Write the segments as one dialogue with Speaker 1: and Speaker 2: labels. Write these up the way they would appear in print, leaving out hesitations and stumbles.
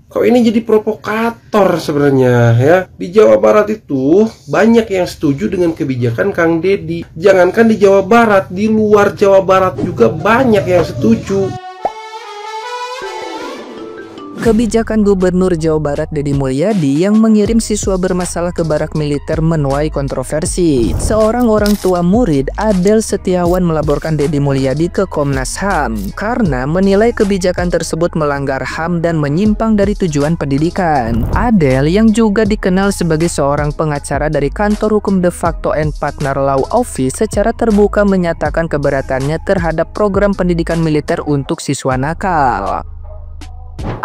Speaker 1: Kok ini jadi provokator sebenarnya ya? Di Jawa Barat itu banyak yang setuju dengan kebijakan Kang Deddy. Jangankan di Jawa Barat, di luar Jawa Barat juga banyak yang setuju.
Speaker 2: Kebijakan Gubernur Jawa Barat Deddy Mulyadi yang mengirim siswa bermasalah ke barak militer menuai kontroversi. Seorang orang tua murid, Adel Setiawan, melaporkan Deddy Mulyadi ke Komnas HAM karena menilai kebijakan tersebut melanggar HAM dan menyimpang dari tujuan pendidikan. Adel, yang juga dikenal sebagai seorang pengacara dari kantor hukum De Facto and Partner Law Office, secara terbuka menyatakan keberatannya terhadap program pendidikan militer untuk siswa nakal.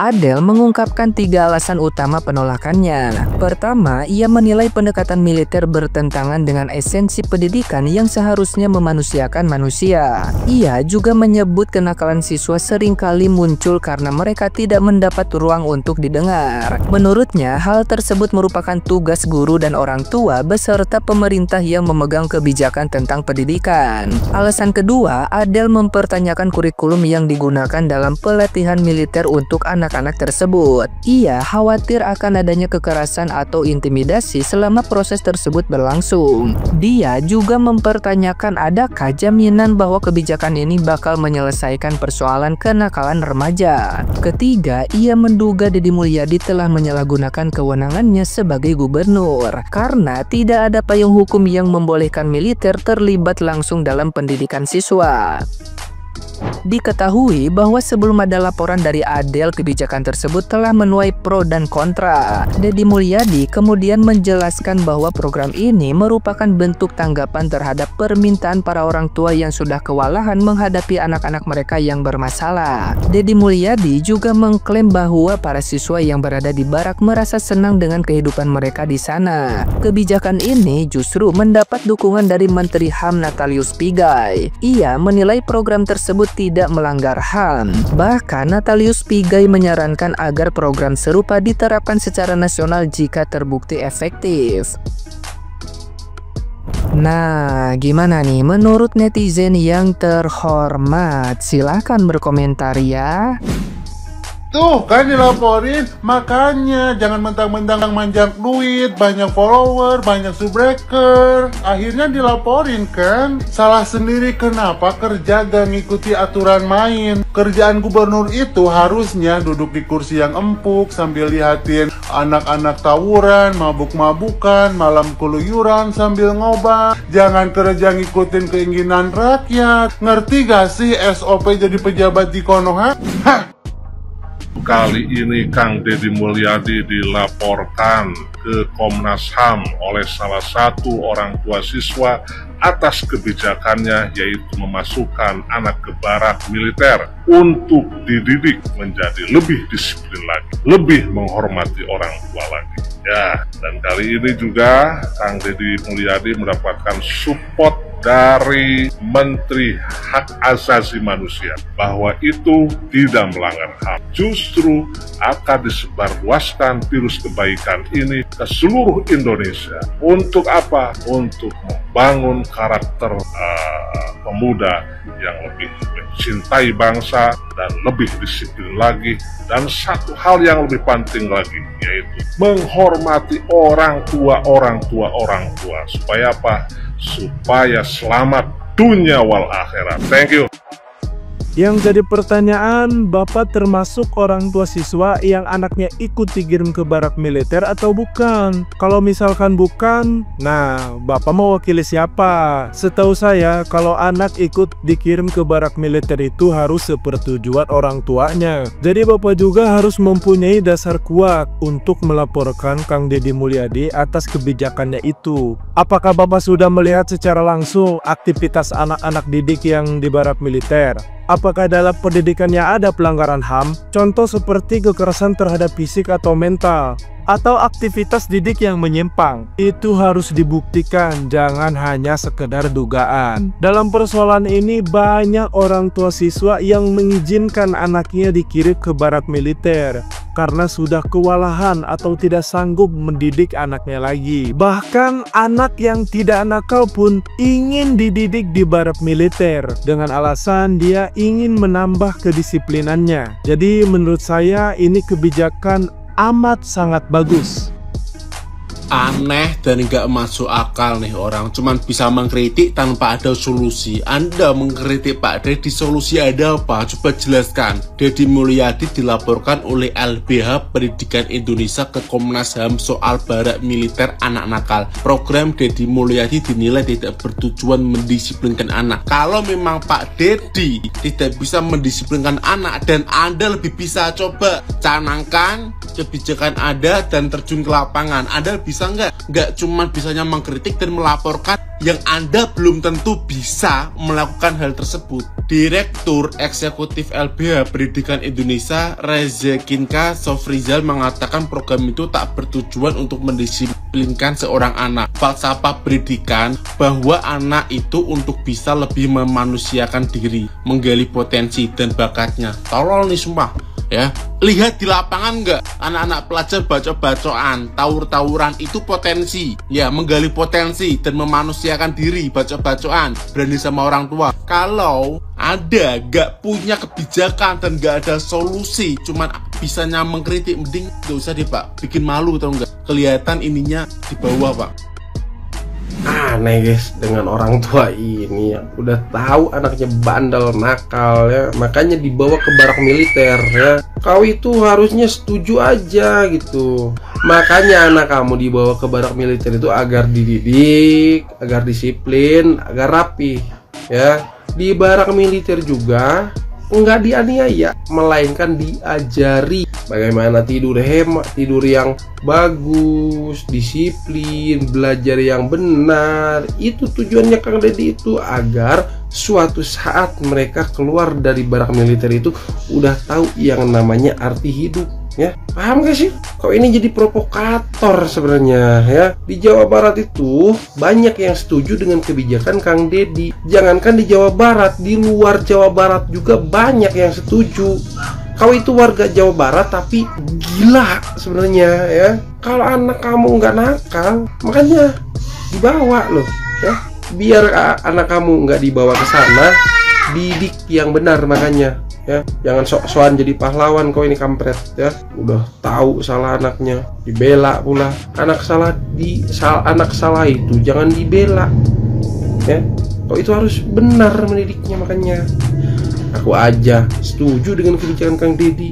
Speaker 2: Adel mengungkapkan 3 alasan utama penolakannya. Pertama, ia menilai pendekatan militer bertentangan dengan esensi pendidikan yang seharusnya memanusiakan manusia. Ia juga menyebut kenakalan siswa seringkali muncul karena mereka tidak mendapat ruang untuk didengar. Menurutnya, hal tersebut merupakan tugas guru dan orang tua beserta pemerintah yang memegang kebijakan tentang pendidikan. Alasan kedua, Adel mempertanyakan kurikulum yang digunakan dalam pelatihan militer untuk anak-anak tersebut. Ia khawatir akan adanya kekerasan atau intimidasi selama proses tersebut berlangsung. Dia juga mempertanyakan adakah jaminan bahwa kebijakan ini bakal menyelesaikan persoalan kenakalan remaja. Ketiga, ia menduga Deddy Mulyadi telah menyalahgunakan kewenangannya sebagai gubernur karena tidak ada payung hukum yang membolehkan militer terlibat langsung dalam pendidikan siswa. Diketahui bahwa sebelum ada laporan dari Adel, kebijakan tersebut telah menuai pro dan kontra. Deddy Mulyadi kemudian menjelaskan bahwa program ini merupakan bentuk tanggapan terhadap permintaan para orang tua yang sudah kewalahan menghadapi anak-anak mereka yang bermasalah. Deddy Mulyadi juga mengklaim bahwa para siswa yang berada di barak merasa senang dengan kehidupan mereka di sana. Kebijakan ini justru mendapat dukungan dari Menteri HAM Natalius Pigai. Ia menilai program tersebut tidak melanggar HAM. Bahkan Natalius Pigai menyarankan agar program serupa diterapkan secara nasional jika terbukti efektif. Nah, gimana nih menurut netizen yang terhormat? Silahkan berkomentar ya.
Speaker 3: Tuh kan dilaporin, makanya jangan mentang-mentang manjang duit, banyak follower, banyak subbreaker. Akhirnya dilaporin kan, salah sendiri kenapa kerja gak ngikuti aturan main. Kerjaan gubernur itu harusnya duduk di kursi yang empuk sambil lihatin anak-anak tawuran, mabuk-mabukan, malam keluyuran sambil ngobat. Jangan kerja ngikutin keinginan rakyat. Ngerti gak sih SOP jadi pejabat di Konoha? Hah!
Speaker 4: Kali ini Kang Deddy Mulyadi dilaporkan ke Komnas HAM oleh salah satu orang tua siswa atas kebijakannya, yaitu memasukkan anak ke barak militer untuk dididik menjadi lebih disiplin lagi, lebih menghormati orang tua lagi. Ya, dan kali ini juga Kang Deddy Mulyadi mendapatkan support dari Menteri Hak Asasi Manusia bahwa itu tidak melanggar HAM. Justru akan disebarluaskan virus kebaikan ini ke seluruh Indonesia. Untuk apa? Untuk membangun karakter pemuda yang lebih mencintai bangsa dan lebih disiplin lagi. Dan satu hal yang lebih penting lagi, yaitu menghormati orang tua. Supaya apa? Supaya selamat dunia wal akhirat. Thank you.
Speaker 5: Yang jadi pertanyaan, Bapak termasuk orang tua siswa yang anaknya ikut dikirim ke barak militer atau bukan? Kalau misalkan bukan, nah Bapak mewakili siapa? Setahu saya, kalau anak ikut dikirim ke barak militer itu harus sepersetujuan orang tuanya. Jadi Bapak juga harus mempunyai dasar kuat untuk melaporkan Kang Deddy Mulyadi atas kebijakannya itu. Apakah Bapak sudah melihat secara langsung aktivitas anak-anak didik yang di barak militer? Apakah dalam pendidikannya ada pelanggaran HAM? Contoh seperti kekerasan terhadap fisik atau mental. atau aktivitas didik yang menyimpang. Itu harus dibuktikan, jangan hanya sekedar dugaan. Dalam persoalan ini banyak orang tua siswa yang mengizinkan anaknya dikirim ke barak militer karena sudah kewalahan atau tidak sanggup mendidik anaknya lagi. Bahkan anak yang tidak nakal pun ingin dididik di barak militer dengan alasan dia ingin menambah kedisiplinannya. Jadi menurut saya ini kebijakan amat sangat bagus.
Speaker 6: Aneh dan nggak masuk akal nih, orang cuman bisa mengkritik tanpa ada solusi. Anda mengkritik Pak Dedi, solusi ada apa? Coba jelaskan. Deddy Mulyadi dilaporkan oleh LBH Pendidikan Indonesia ke Komnas HAM soal barak militer anak nakal. Program Deddy Mulyadi dinilai tidak bertujuan mendisiplinkan anak. Kalau memang Pak Dedi tidak bisa mendisiplinkan anak dan Anda lebih bisa, coba canangkan kebijakan Anda dan terjun ke lapangan. Anda bisa nggak cuma bisanya mengkritik dan melaporkan yang Anda belum tentu bisa melakukan hal tersebut. Direktur Eksekutif LBH Pendidikan Indonesia Rezekinka Sofrizal mengatakan program itu tak bertujuan untuk mendisiplinkan seorang anak. Falsafah pendidikan bahwa anak itu untuk bisa lebih memanusiakan diri, menggali potensi dan bakatnya. Tolol nih sumpah. Ya, lihat di lapangan nggak anak-anak pelajar bacok-bacokan, tawur-tawuran, itu potensi. Ya, menggali potensi dan memanusiakan diri, bacok-bacokan, berani sama orang tua. Kalau ada nggak punya kebijakan dan nggak ada solusi, cuman bisanya mengkritik, mending nggak usah deh Pak, bikin malu tau nggak? Kelihatan ininya di bawah Pak.
Speaker 1: Aneh guys, dengan orang tua ini ya, udah tahu anaknya bandel nakal ya, makanya dibawa ke barak militer ya. Kau itu harusnya setuju aja gitu. Makanya anak kamu dibawa ke barak militer itu agar dididik, agar disiplin, agar rapi ya. Di barak militer juga nggak dianiaya, melainkan diajari bagaimana tidur hemat, tidur yang bagus, disiplin, belajar yang benar. Itu tujuannya Kang Dedi itu, agar suatu saat mereka keluar dari barak militer itu udah tahu yang namanya arti hidup ya. Paham gak sih? Kok ini jadi provokator sebenarnya ya. Di Jawa Barat itu banyak yang setuju dengan kebijakan Kang Dedi. Jangankan di Jawa Barat, di luar Jawa Barat juga banyak yang setuju. Kau itu warga Jawa Barat tapi gila sebenarnya ya. Kalau anak kamu nggak nakal, makanya dibawa loh ya. Biar anak kamu nggak dibawa ke sana, didik yang benar makanya ya. Jangan sok-sokan jadi pahlawan kau ini kampret ya. Udah tahu salah anaknya dibela pula. Anak salah itu jangan dibela ya. Kau itu harus benar mendidiknya, makanya aku aja setuju dengan kebijakan Kang Dedi.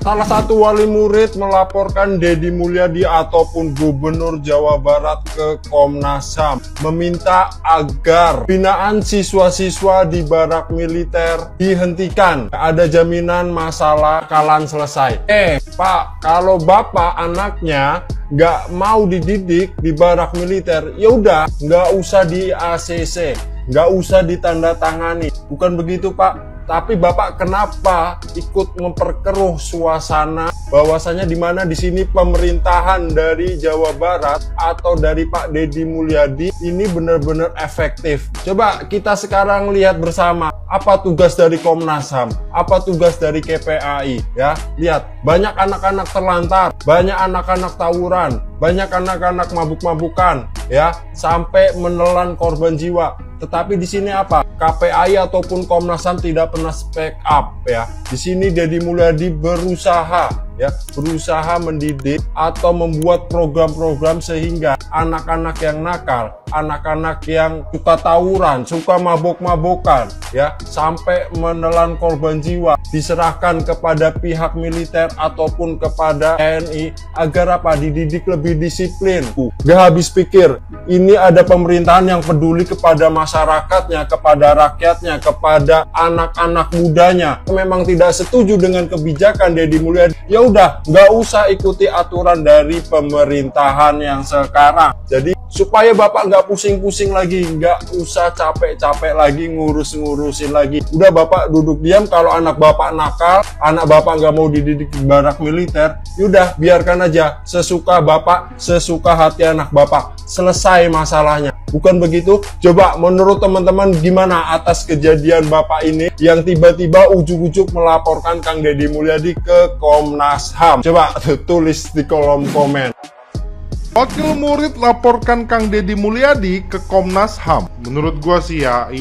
Speaker 7: Salah satu wali murid melaporkan Deddy Mulyadi ataupun Gubernur Jawa Barat ke Komnas HAM, meminta agar binaan siswa-siswa di barak militer dihentikan. Ada jaminan masalah bakalan selesai. Pak, kalau bapak anaknya nggak mau dididik di barak militer, ya udah nggak usah di ACC, nggak usah ditandatangani. Bukan begitu Pak. Tapi Bapak kenapa ikut memperkeruh suasana bahwasanya dimana di sini pemerintahan dari Jawa Barat atau dari Pak Deddy Mulyadi ini benar-benar efektif. Coba kita sekarang lihat bersama apa tugas dari Komnas HAM, apa tugas dari KPAI ya. Lihat, banyak anak-anak terlantar, banyak anak-anak tawuran, banyak anak-anak mabuk-mabukan ya, sampai menelan korban jiwa. Tetapi di sini apa? KPAI ataupun Komnas HAM tidak pernah speak up ya. Di sini Deddy Mulyadi berusaha mendidik atau membuat program-program sehingga anak-anak yang nakal, anak-anak yang suka tawuran, suka mabok-mabokan ya, sampai menelan korban jiwa diserahkan kepada pihak militer ataupun kepada TNI agar apa? Dididik lebih disiplin. Gak habis pikir, ini ada pemerintahan yang peduli kepada masyarakatnya, kepada rakyatnya, kepada anak-anak mudanya. Memang tidak setuju dengan kebijakan Deddy Mulyadi, ya udah nggak usah ikuti aturan dari pemerintahan yang sekarang. Jadi supaya Bapak nggak nggak pusing-pusing lagi, nggak usah capek-capek lagi ngurus-ngurusin lagi. Udah Bapak duduk diam. Kalau anak Bapak nakal, anak Bapak nggak mau dididik di barak militer, yaudah biarkan aja, sesuka Bapak, sesuka hati anak Bapak, selesai masalahnya. Bukan begitu? Coba menurut teman-teman gimana atas kejadian Bapak ini yang tiba-tiba ujuk-ujuk melaporkan Kang Deddy Mulyadi ke Komnas HAM? Coba tulis di kolom komen.
Speaker 4: Wakil murid laporkan Kang Deddy Mulyadi ke Komnas HAM. Menurut gua sih ya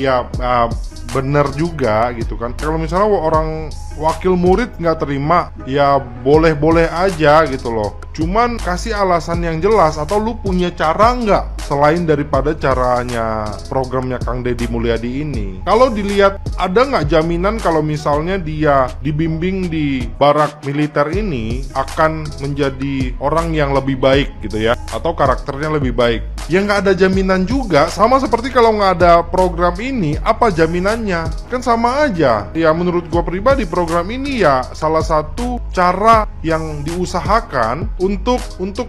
Speaker 4: bener juga gitu kan. Kalau misalnya orang wakil murid nggak terima, ya boleh-boleh aja gitu loh. Cuman kasih alasan yang jelas, atau lu punya cara nggak selain daripada caranya programnya Kang Deddy Mulyadi ini. Kalau dilihat, ada nggak jaminan kalau misalnya dia dibimbing di barak militer ini akan menjadi orang yang lebih baik gitu ya, atau karakternya lebih baik? Ya nggak ada jaminan juga. Sama seperti kalau nggak ada program ini, apa jaminannya? Kan sama aja. Ya menurut gua pribadi, program ini ya salah satu cara yang diusahakan untuk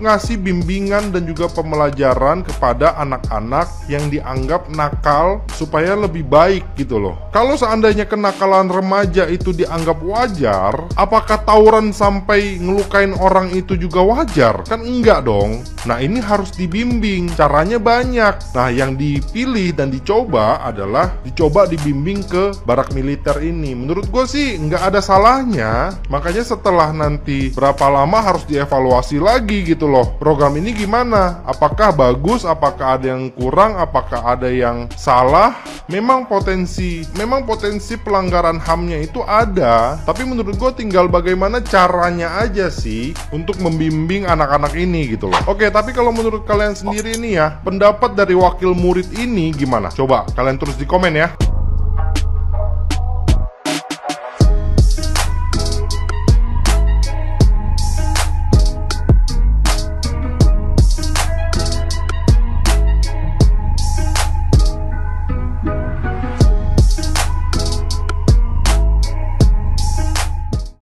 Speaker 4: ngasih bimbingan dan juga pembelajaran kepada anak-anak yang dianggap nakal supaya lebih baik gitu loh. Kalau seandainya kenakalan remaja itu dianggap wajar, apakah tawuran sampai ngelukain orang itu juga wajar? Kan enggak dong. Nah ini harus dibimbing, caranya banyak. Nah yang dipilih dan dicoba adalah dibimbing ke barak militer ini. Menurut gue sih nggak ada salahnya. Makanya setelah nanti berapa lama harus dievaluasi lagi gitu loh. Program ini gimana? Apakah bagus? Apakah ada yang kurang? Apakah ada yang salah? Memang potensi pelanggaran HAM-nya itu ada. Tapi menurut gue tinggal bagaimana caranya aja sih untuk membimbing anak-anak ini gitu loh. Oke, tapi kalau menurut kalian sendiri nih ya, pendapat dari wakil murid ini gimana? Coba kalian tulis di komen ya.